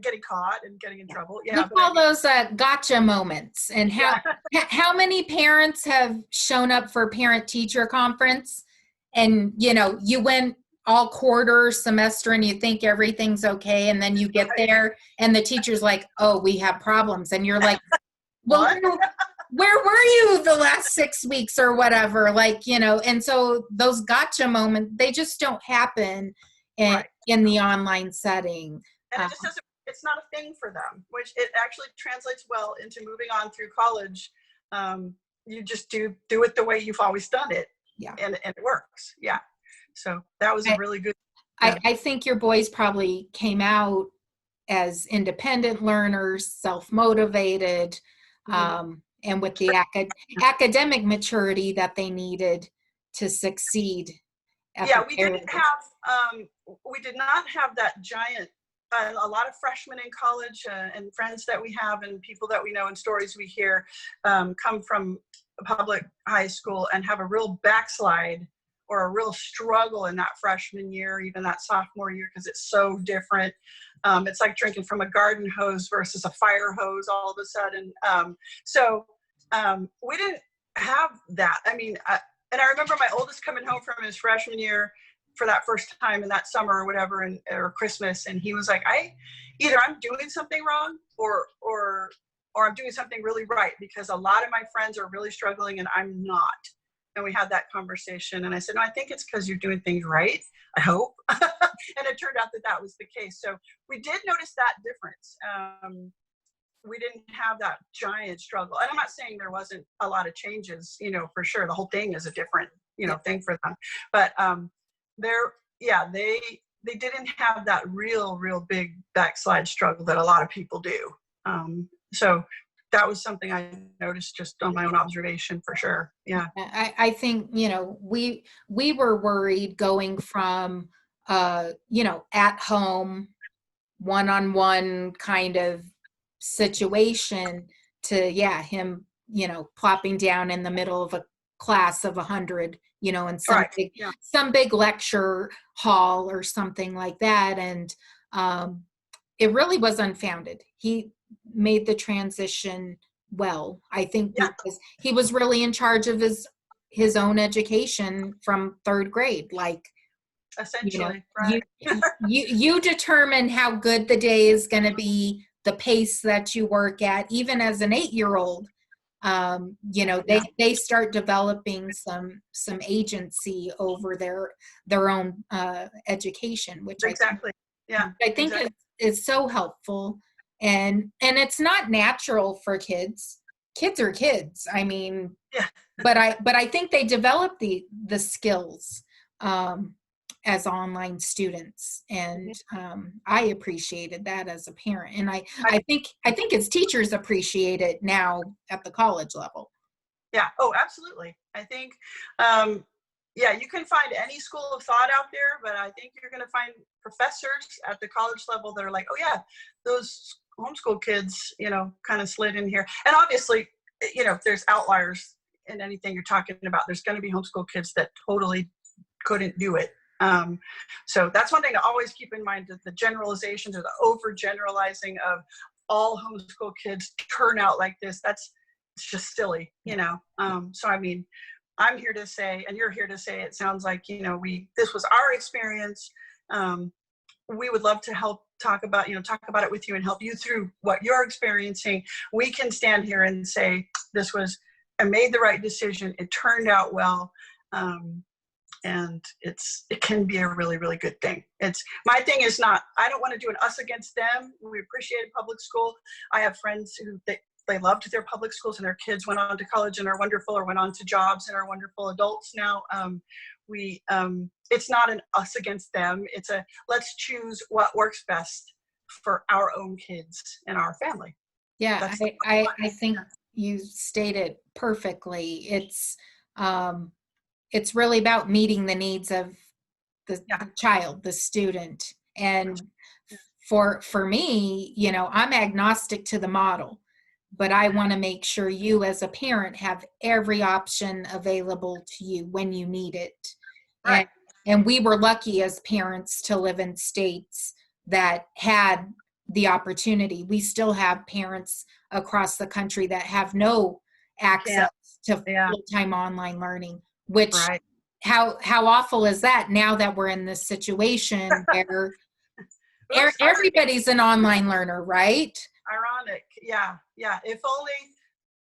S2: Getting caught and getting in trouble.
S1: We call those gotcha moments. And how many parents have shown up for parent-teacher conference and, you went all quarter semester and you think everything's okay, and then you get there and the teacher's like, oh, we have problems. And you're like, well, where were you the last 6 weeks or whatever? And so those gotcha moments, they just don't happen in the online setting.
S2: And it just doesn't, it's not a thing for them, which it actually translates well into moving on through college. You just do it the way you've always done it. And it works. So that was a really good.
S1: I think your boys probably came out as independent learners, self-motivated, and with the academic maturity that they needed to succeed.
S2: We did not have that giant, a lot of freshmen in college and friends that we have and people that we know and stories we hear come from a public high school and have a real backslide or a real struggle in that freshman year, even that sophomore year, because it's so different. It's like drinking from a garden hose versus a fire hose all of a sudden. We didn't have that. I mean, and I remember my oldest coming home from his freshman year for that first time in that summer or whatever, or Christmas, and he was like, either I'm doing something wrong or I'm doing something really right, because a lot of my friends are really struggling and I'm not. And we had that conversation, and I said, no, I think it's because you're doing things right, I hope. And it turned out that was the case. So we did notice that difference. We didn't have that giant struggle. And I'm not saying there wasn't a lot of changes, for sure. The whole thing is a different, thing for them. But they didn't have that real big backslide struggle that a lot of people do. So that was something I noticed just on my own observation, for sure. Yeah.
S1: I think, we were worried going from, at home, one-on-one kind of situation to, him, plopping down in the middle of a class of 100, in some big lecture hall or something like that. And it really was unfounded. He made the transition well, I think, because he was really in charge of his own education from third grade.
S2: Essentially,
S1: you determine how good the day is going to be, the pace that you work at. Even as an 8-year-old, they start developing some agency over their own education, which I think is so helpful. And it's not natural for kids. Kids are kids. I mean, but I think they develop the skills as online students, and I appreciated that as a parent, and I think as teachers appreciate it now at the college level.
S2: Yeah. Oh, absolutely. I think, yeah, you can find any school of thought out there, but I think you're going to find professors at the college level that are like, oh yeah, those homeschool kids, kind of slid in here. And obviously, if there's outliers in anything you're talking about, there's going to be homeschool kids that totally couldn't do it. So that's one thing to always keep in mind, that the generalizations or the overgeneralizing of all homeschool kids turn out like this, it's just silly, So, I mean, I'm here to say, and you're here to say, it sounds like, this was our experience. We would love to help talk about it with you and help you through what you're experiencing. We can stand here and say, I made the right decision. It turned out well. And it can be a really, really good thing. My thing is not, I don't want to do an us against them. We appreciated public school. I have friends who, they loved their public schools, and their kids went on to college and are wonderful, or went on to jobs and are wonderful adults now. It's not an us against them. It's a, let's choose what works best for our own kids and our family.
S1: Yeah, I think you stated perfectly. It's really about meeting the needs of the child, the student. And for me, I'm agnostic to the model, but I want to make sure you as a parent have every option available to you when you need it.
S2: Right.
S1: And we were lucky as parents to live in states that had the opportunity. We still have parents across the country that have no access to full-time online learning, which how awful is that now that we're in this situation where everybody's an online learner, right?
S2: Ironic. Yeah. If only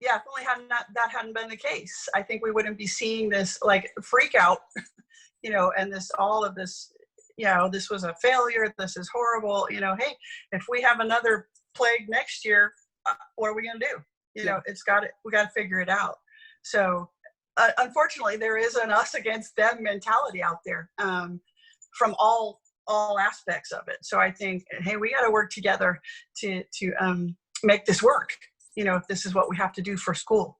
S2: that hadn't been the case, I think we wouldn't be seeing this like freak out, and all of this, this was a failure. This is horrible. Hey, if we have another plague next year, what are we going to do? We got to figure it out. So unfortunately, there is an us against them mentality out there, from all aspects of it. So I think, hey, we got to work together to make this work. If this is what we have to do for school,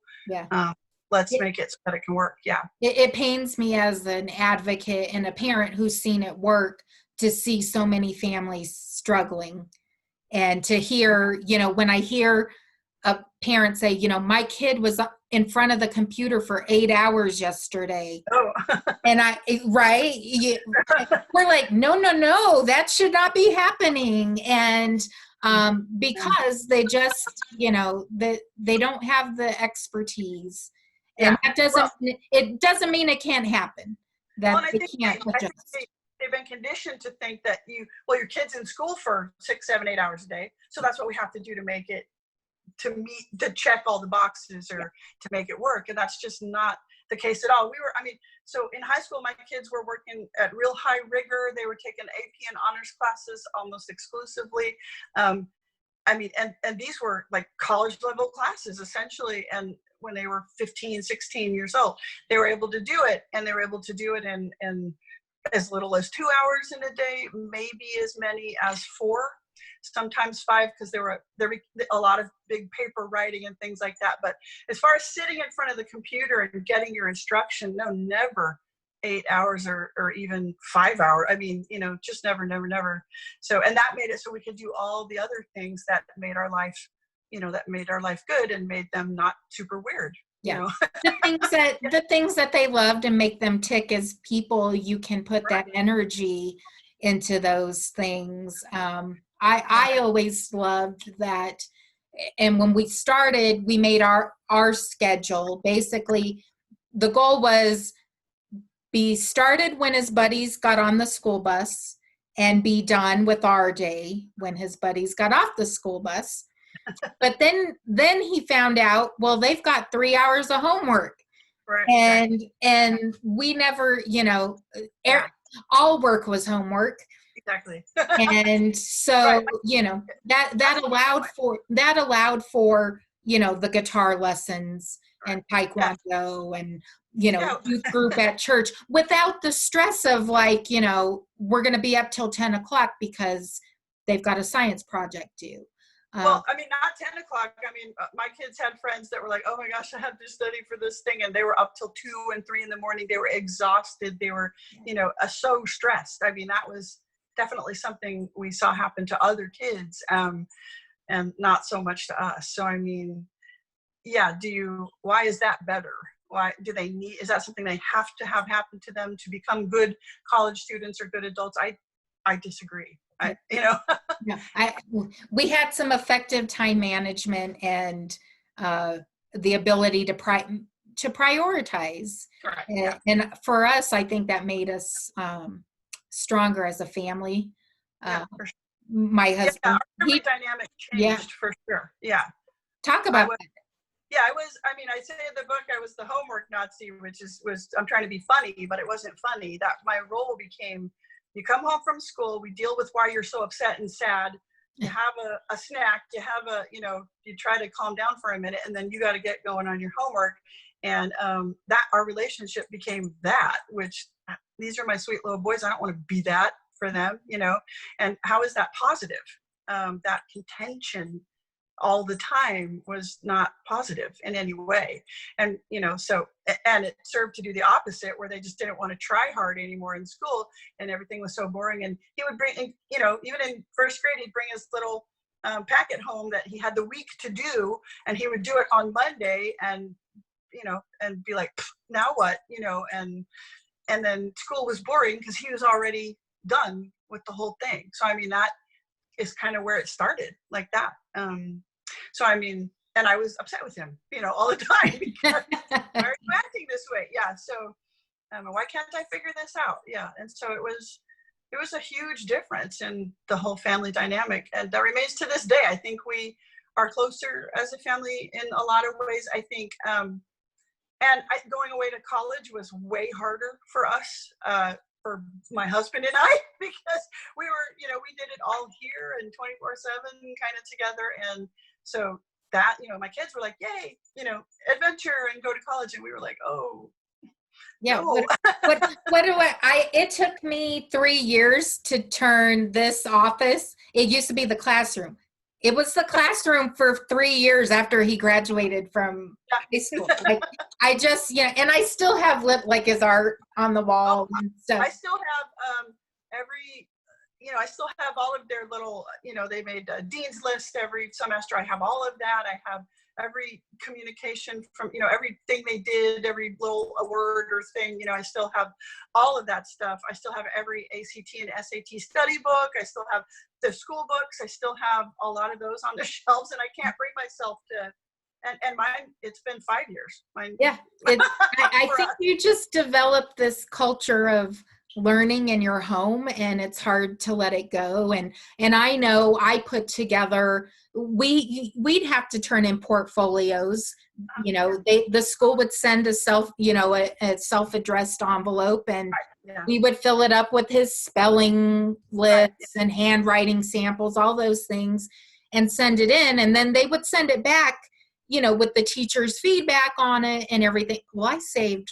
S2: let's make it so that it can work. Yeah.
S1: It pains me as an advocate and a parent who's seen it work to see so many families struggling, and to hear, when I hear a parent say, my kid was in front of the computer for 8 hours yesterday.
S2: Oh.
S1: And we're like, no, that should not be happening. And because they just, they don't have the expertise. And that doesn't mean it can't happen. That
S2: I think they've been conditioned to think that your kid's in school for 6, 7, 8 hours a day. So that's what we have to do to check all the boxes or to make it work. And that's just not the case at all. So in high school, my kids were working at real high rigor. They were taking AP and honors classes almost exclusively. And these were like college level classes essentially. And when they were 15, 16 years old, they were able to do it, and they were able to do it in as little as 2 hours in a day, maybe as many as 4. Sometimes 5, because there were a lot of big paper writing and things like that. But as far as sitting in front of the computer and getting your instruction, no, never 8 hours or even 5 hours. Just never. So, and that made it so we could do all the other things that made our life, good and made them not super weird.
S1: Yeah. The things that they loved and make them tick as people, you can put that energy into those things. I always loved that. And when we started, we made our schedule. Basically, the goal was be started when his buddies got on the school bus and be done with our day when his buddies got off the school bus. But then he found out, well, they've got 3 hours of homework. Right. And we never, all work was homework.
S2: Exactly.
S1: And so, that allowed for, the guitar lessons and taekwondo and, youth group at church without the stress of like, we're going to be up till 10 o'clock because they've got a science project due.
S2: Well, I mean, not 10 o'clock. I mean, my kids had friends that were like, oh my gosh, I have to study for this thing. And they were up till 2 and 3 in the morning. They were exhausted. They were, so stressed. I mean, that was definitely something we saw happen to other kids, and not so much to us. So, I mean, yeah, why is that better? Why do they need, is that something they have to have happen to them to become good college students or good adults? I disagree.
S1: Yeah, we had some effective time management and the ability to prioritize.
S2: Correct.
S1: And for us, I think that made us stronger as a family.
S2: For sure.
S1: My husband,
S2: our family dynamic changed for sure. Yeah.
S1: Talk about that.
S2: Yeah, I say in the book, I was the homework Nazi, which was, I'm trying to be funny, but it wasn't funny. That my role became, you come home from school, we deal with why you're so upset and sad. You have a snack, you have you try to calm down for a minute, and then you got to get going on your homework. And that our relationship became that, which these are my sweet little boys. I don't want to be that for them, and how is that positive? That contention all the time was not positive in any way. And, and it served to do the opposite, where they just didn't want to try hard anymore in school and everything was so boring. And he would bring, even in first grade, he'd bring his little packet home that he had the week to do, and he would do it on Monday and, and be like, now what, and then school was boring because he was already done with the whole thing. So, I mean, that is kind of where it started, like that. So, I mean, and I was upset with him, all the time, because why are you acting this way? Yeah. So, why can't I figure this out? Yeah. And so it was a huge difference in the whole family dynamic. And that remains to this day. I think we are closer as a family in a lot of ways. I think, going away to college was way harder for us, for my husband and I, because we were, we did it all here and 24/7 kind of together. And so that, my kids were like, yay, adventure and go to college. And we were like, oh,
S1: yeah.
S2: no.
S1: It took me 3 years to turn this office. It used to be the classroom. It was the classroom for 3 years after he graduated from high school. I just, and I still have his art on the wall. And stuff.
S2: I still have I still have all of their little, they made a dean's list every semester. I have all of that. I have every communication from, everything they did, every little word or thing, I still have all of that stuff. I still have every ACT and SAT study book. I still have the school books. I still have a lot of those on the shelves, and I can't bring myself to, and mine, it's been 5 years.
S1: I think you just developed this culture of learning in your home, and it's hard to let it go. And I know I put together, we'd have to turn in portfolios. The school would send a self-addressed envelope, and we would fill it up with his spelling lists and handwriting samples, all those things, and send it in. And then they would send it back, with the teacher's feedback on it and everything. Well, I saved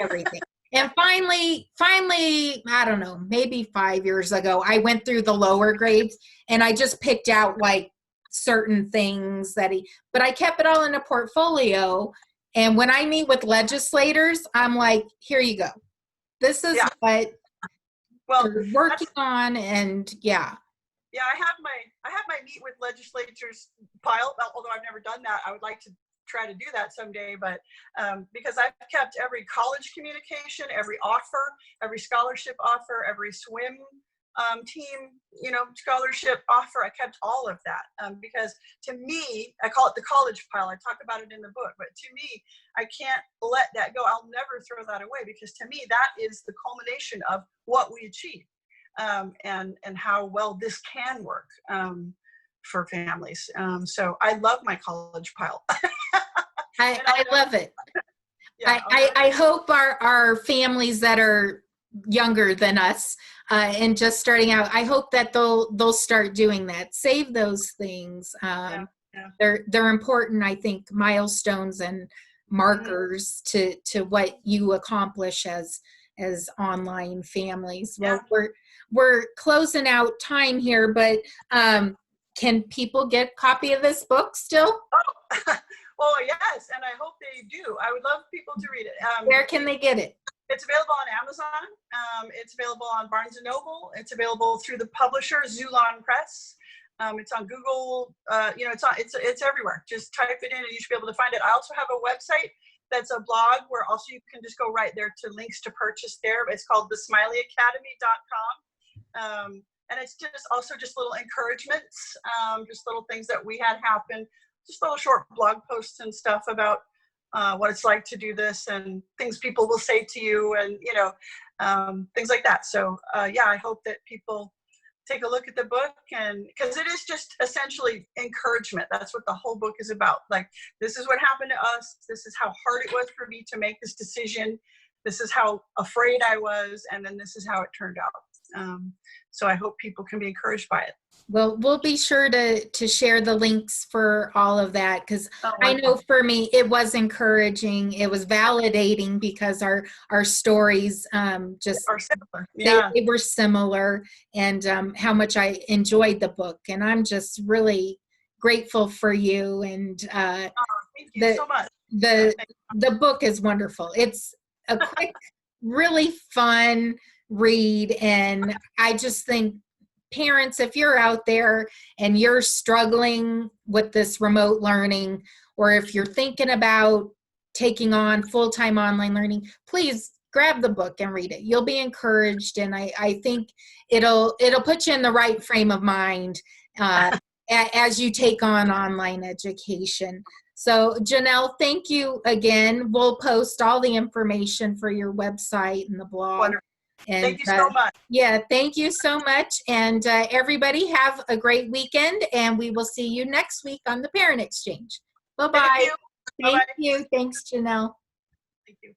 S1: everything. And finally, I don't know, maybe 5 years ago, I went through the lower grades and I just picked out certain things but I kept it all in a portfolio. And when I meet with legislators, I'm like, here you go. This is what we're working on. And yeah,
S2: I have my meet with legislators pile, although I've never done that. I would like to try to do that someday, but because I've kept every college communication, every offer, every scholarship offer, every swim team, scholarship offer, I kept all of that, because to me, I call it the college pile. I talk about it in the book, but to me, I can't let that go. I'll never throw that away, because to me, that is the culmination of what we achieve, and how well this can work for families. So I love my college pile.
S1: I love it. I hope our families that are younger than us and just starting out, I hope that they'll start doing that. Save those things. They're important, I think, milestones and markers to what you accomplish as online families. Well, we're closing out time here, but can people get a copy of this book still?
S2: Oh, well, yes, and I hope they do. I would love people to read it.
S1: Where can they get it?
S2: It's available on Amazon. It's available on Barnes & Noble. It's available through the publisher, Zulon Press. It's on Google. It's everywhere. Just type it in and you should be able to find it. I also have a website that's a blog where also you can just go right there to links to purchase there. It's called thesmileyacademy.com. And it's just little encouragements, just little things that we had happen, just little short blog posts and stuff about what it's like to do this and things people will say to you and, things like that. So, I hope that people take a look at the book, and because it is just essentially encouragement. That's what the whole book is about. Like, this is what happened to us. This is how hard it was for me to make this decision. This is how afraid I was. And then this is how it turned out. So I hope people can be encouraged by it.
S1: Well, we'll be sure to share the links for all of that, because I know for me it was encouraging. It was validating because our stories just
S2: are similar. Yeah.
S1: They were similar, and how much I enjoyed the book. And I'm just really grateful for you. And
S2: thank you so much.
S1: The book is wonderful. It's a quick, really fun read, and I just think parents, if you're out there and you're struggling with this remote learning, or if you're thinking about taking on full-time online learning, please grab the book and read it. You'll be encouraged, and I think it'll put you in the right frame of mind as you take on online education. So Janell, thank you again. We'll post all the information for your website and the blog.
S2: Wonderful.
S1: And,
S2: thank you so much.
S1: Yeah, thank you so much. And everybody have a great weekend, and we will see you next week on the Parent Exchange. Bye-bye.
S2: Thank you.
S1: Thank you. Thanks, Janell.
S2: Thank you.